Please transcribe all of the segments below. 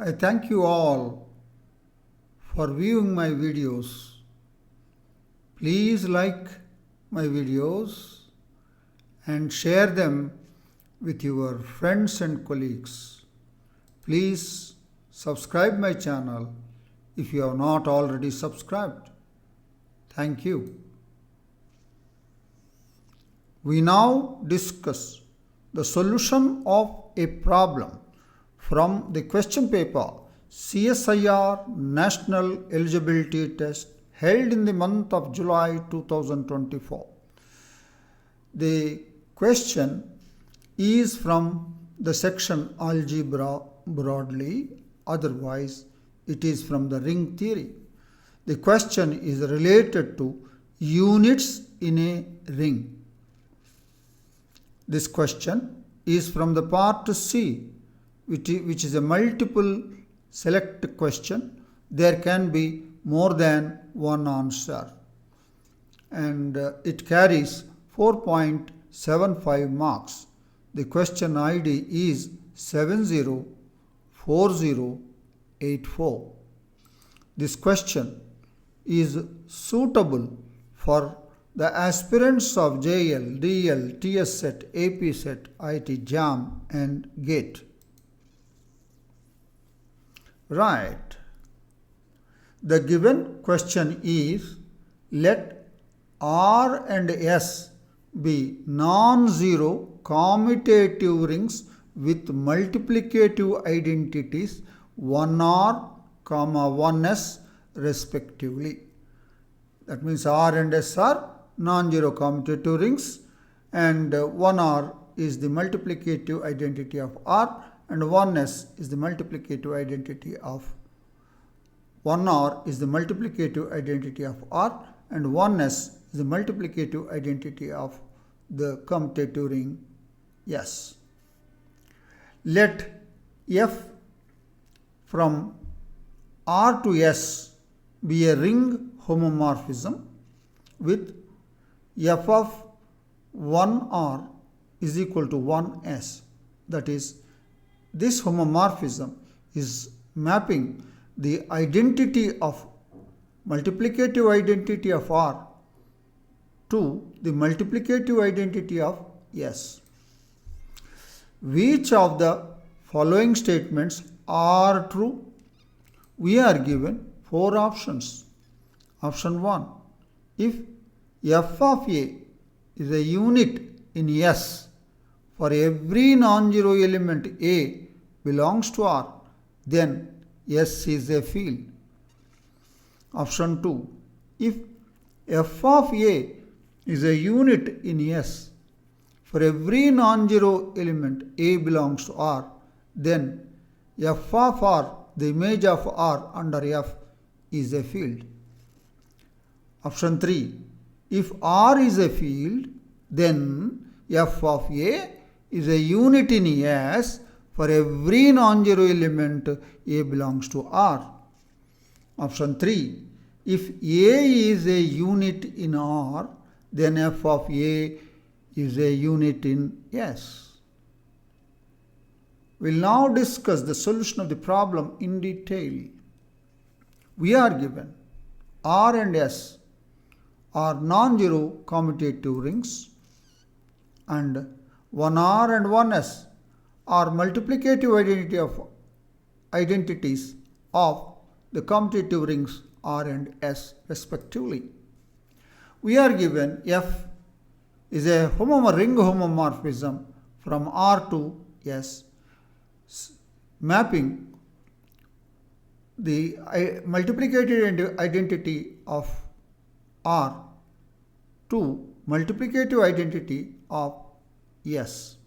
I thank you all for viewing my videos. Please like my videos and share them with your friends and colleagues. Please subscribe my channel if you have not already subscribed. Thank you. We now discuss the solution of a problem from the question paper CSIR National Eligibility Test held in the month of July 2024. The question is from the section Algebra broadly, otherwise it is from the ring theory. The question is related to units in a ring. This question is from the part C, which is a multiple select question. There can be more than one answer, and it carries 4.75 marks. The question ID is 704084. This question is suitable for the aspirants of JL, DL, TS set, AP set, IT JAM and GATE. Right. The given question is, let R and S be non-zero commutative rings with multiplicative identities 1R, 1S respectively. That means R and S are non-zero commutative rings, and 1R is the multiplicative identity of R, and 1S is the multiplicative identity of 1R is the multiplicative identity of R, and 1S is the multiplicative identity of the commutative ring S. Let F from R to S be a ring homomorphism with F of 1R is equal to 1S. That is, this homomorphism is mapping the identity of multiplicative identity of R to the multiplicative identity of S. Which of the following statements are true? We are given four options. Option 1. If f of a is a unit in S for every non-zero element A belongs to R, then S is a field. Option 2. If f of a is a unit in S for every non-zero element A belongs to R, then f of R, the image of R under F, is a field. Option 3. If R is a field, then f of A is a unit in S for every non-zero element A belongs to R. Option 3. If A is a unit in R, then f of A is a unit in S. We will now discuss the solution of the problem in detail. We are given R and S are non-zero commutative rings, and 1R and 1S are multiplicative identities of the commutative rings R and S respectively. We are given F is a ring homomorphism from R to S, mapping the multiplicative identity of R to multiplicative identity of S.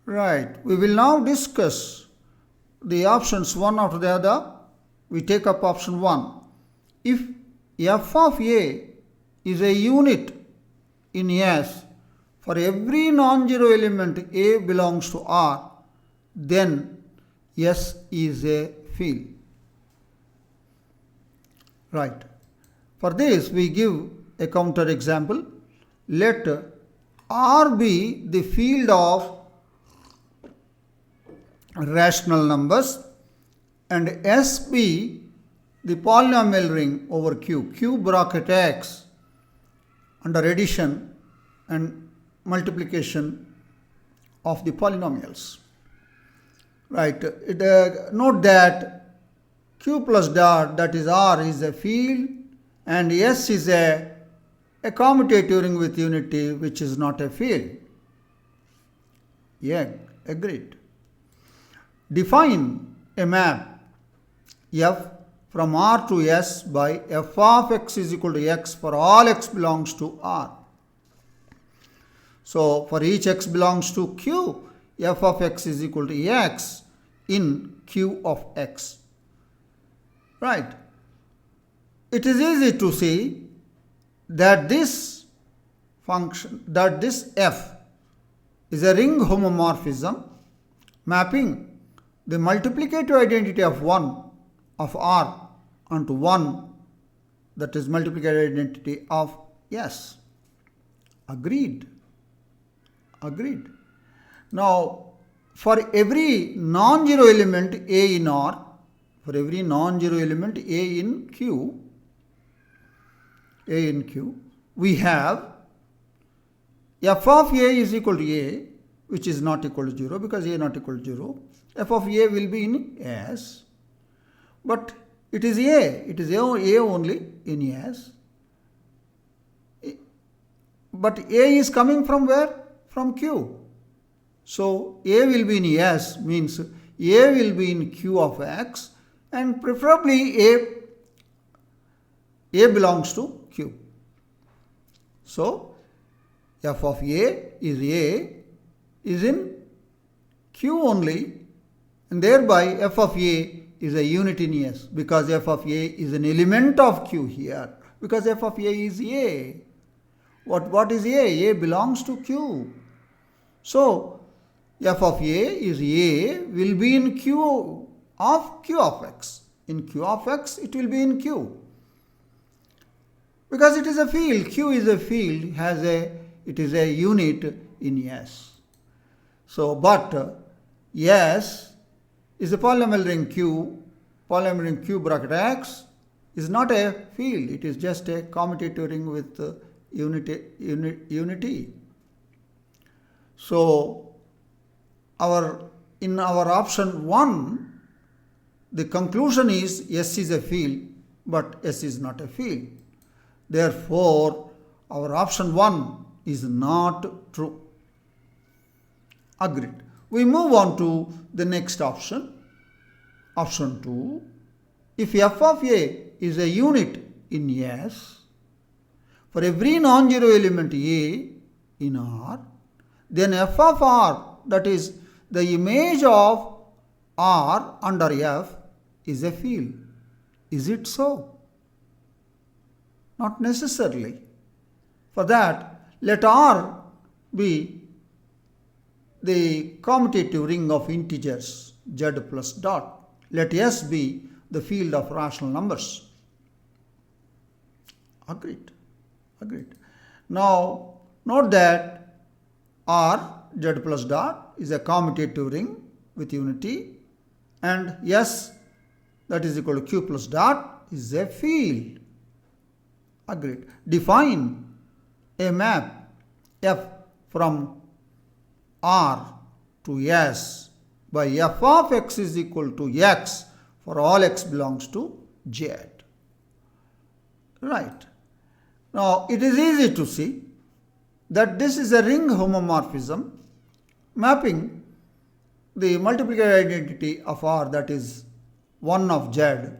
Right. We will now discuss the options one after the other. We take up option 1. If f of a is a unit in S for every non-zero element A belongs to R, then S is a field. Right. For this, we give a counter example. Let R be the field of rational numbers and S be the polynomial ring over Q. Q bracket X under addition and multiplication of the polynomials. Right. Note that Q plus dot, that is R, is a field and S is a commutative ring with unity, which is not a field. Yeah, agreed. Define a map F from R to S by f of x is equal to x for all x belongs to R. So, for each x belongs to Q, f of x is equal to x in Q of x. Right. It is easy to see that this function, that this f is a ring homomorphism mapping the multiplicative identity of 1 of R onto 1, that is multiplicative identity of S. Agreed. Agreed. Now, for every non-zero element A in R, for every non-zero element A in Q, we have f of A is equal to A, which is not equal to 0 because A not equal to 0. F of A will be in S, but it is A only in S. But A is coming from where? From Q. So, A will be in S means A will be in Q of X, and preferably A belongs to Q. So, f of A is in Q only, and thereby f of A is a unit in S, because f of A is an element of Q here, because f of A is A. What is A? A belongs to Q. So, f of A is A will be in Q of X. In Q of X, it will be in Q. Because it is a field, Q is a field, it is a unit in S. So, but S is a polynomial ring Q bracket X is not a field, it is just a commutative ring with unity. So, in our option 1, the conclusion is S is a field, but S is not a field. Therefore, our option 1 is not true. Agreed. We move on to the next option. Option 2. If f of A is a unit in S, for every non-zero element A in R, then f of R, that is the image of R under F, is a field. Is it so? Not necessarily. For that, let R be the commutative ring of integers z plus dot. Let S be the field of rational numbers. Agreed. Agreed. Now, note that R z plus dot is a commutative ring with unity, and S, that is equal to Q plus dot, is a field. Agreed. Define a map F from R to S by f of x is equal to x for all x belongs to Z. Right. Now, it is easy to see that this is a ring homomorphism mapping the multiplicative identity of R, that is 1 of Z,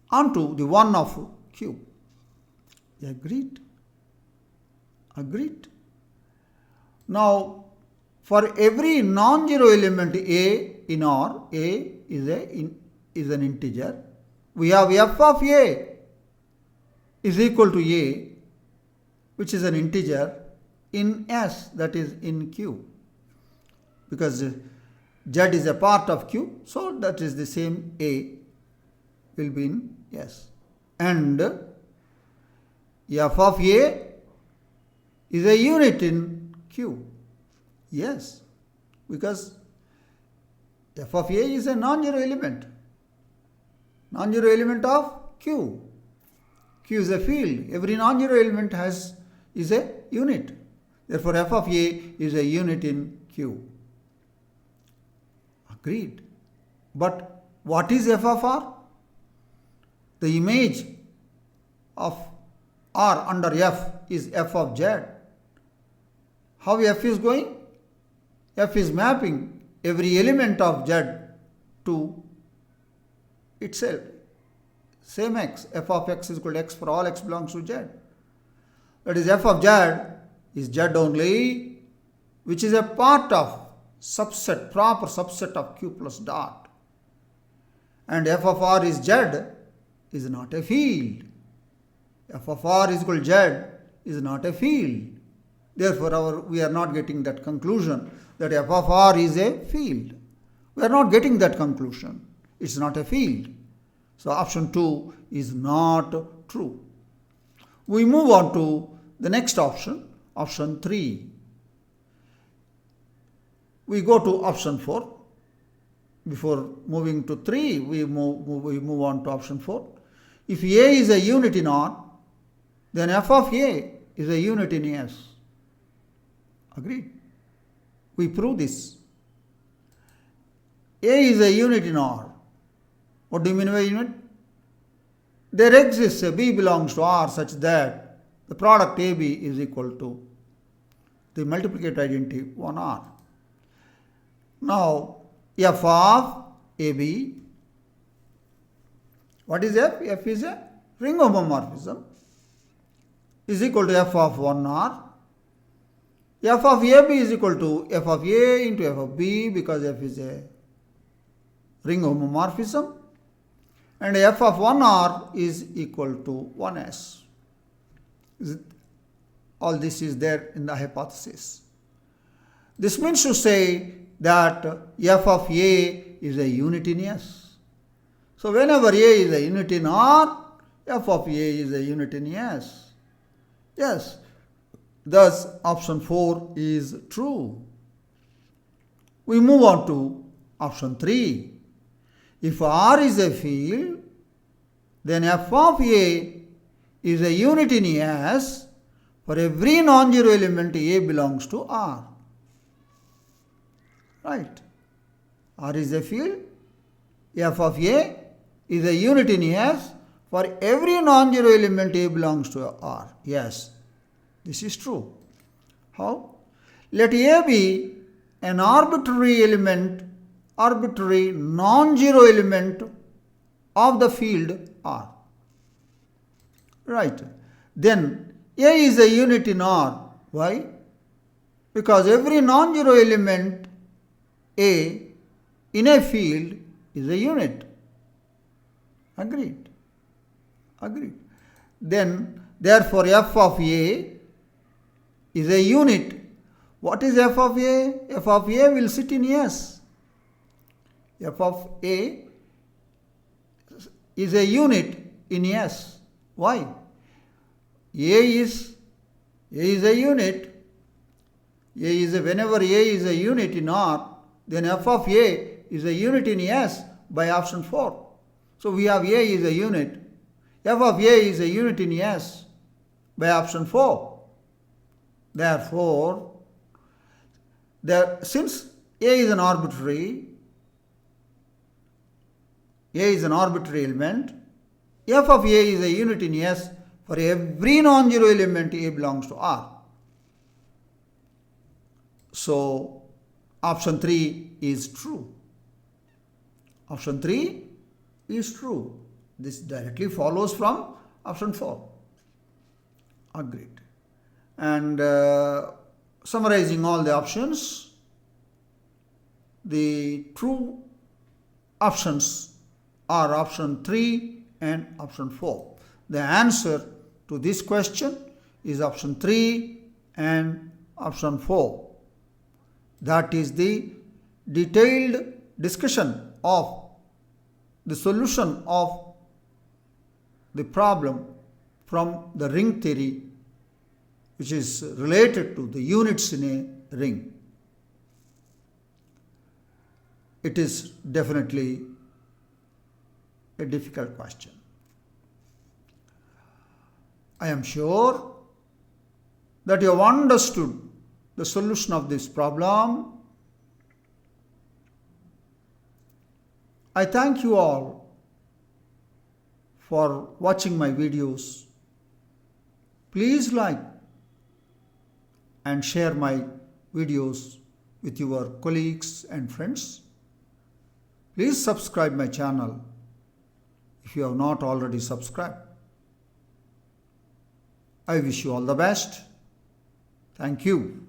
onto the 1 of Q. Agreed? Agreed. Now, for every non-zero element A in R, A is an integer. We have f of A is equal to A, which is an integer, in S, that is in Q. Because Z is a part of Q, so that is the same A will be in S. And f of A is a unit in Q. Yes, because f of a is a non-zero element. Non-zero element of Q. Q is a field. Every non-zero element is a unit. Therefore, f of a is a unit in Q. Agreed. But what is f of r? The image of r under f is f of z. How f is going? F is mapping every element of z to itself. Same x. F of x is equal to x for all x belongs to z. That is, f of z is z only, which is a part of subset, proper subset of q plus dot. And f of r is z is not a field. F of r is equal to z is not a field. Therefore, we are not getting that conclusion that f of r is a field. We are not getting that conclusion. It's not a field. So option 2 is not true. We move on to the next option, option 3. We go to option 4. Before moving to 3, we move on to option 4. If a is a unit in R, then f of a is a unit in S. Agreed? We prove this. A is a unit in R. What do you mean by unit? There exists a B belongs to R such that the product AB is equal to the multiplicative identity 1R. Now, f of AB, what is f? F is a ring homomorphism, is equal to f of 1R. F of AB is equal to f of A into f of B because f is a ring homomorphism, and f of 1R is equal to 1s. All this is there in the hypothesis. This means to say that f of A is a unit in S. So whenever A is a unit in R, f of A is a unit in S. Yes, thus option 4 is true. We move on to option 3. If R is a field, then f of A is a unit in S for every non-zero element A belongs to R. Right? R is a field, f of A is a unit in S for every non-zero element A belongs to R. Yes, this is true. How? Let A be an arbitrary non-zero element of the field R. Right. Then A is a unit in R. Why? Because every non-zero element A in a field is a unit. Agreed. Agreed. Then, therefore, f of A is a unit. What is f of A? F of A will sit in S. F of A is a unit in S. Why? A is a unit. Whenever A is a unit in R, then f of A is a unit in S by option 4. So we have A is a unit. F of A is a unit in S by option 4. Therefore, since A is an arbitrary element, f of A is a unit in S for every non-zero element A belongs to R. So, option 3 is true. Option 3 is true. This directly follows from option 4. Agreed. And summarizing all the options, the true options are option 3 and option 4. The answer to this question is option 3 and option 4. That is the detailed discussion of the solution of the problem from the ring theory which is related to the units in a ring. It is definitely a difficult question. I am sure that you have understood the solution of this problem. I thank you all for watching my videos. Please like and share my videos with your colleagues and friends. Please subscribe my channel if you have not already subscribed. I wish you all the best. Thank you.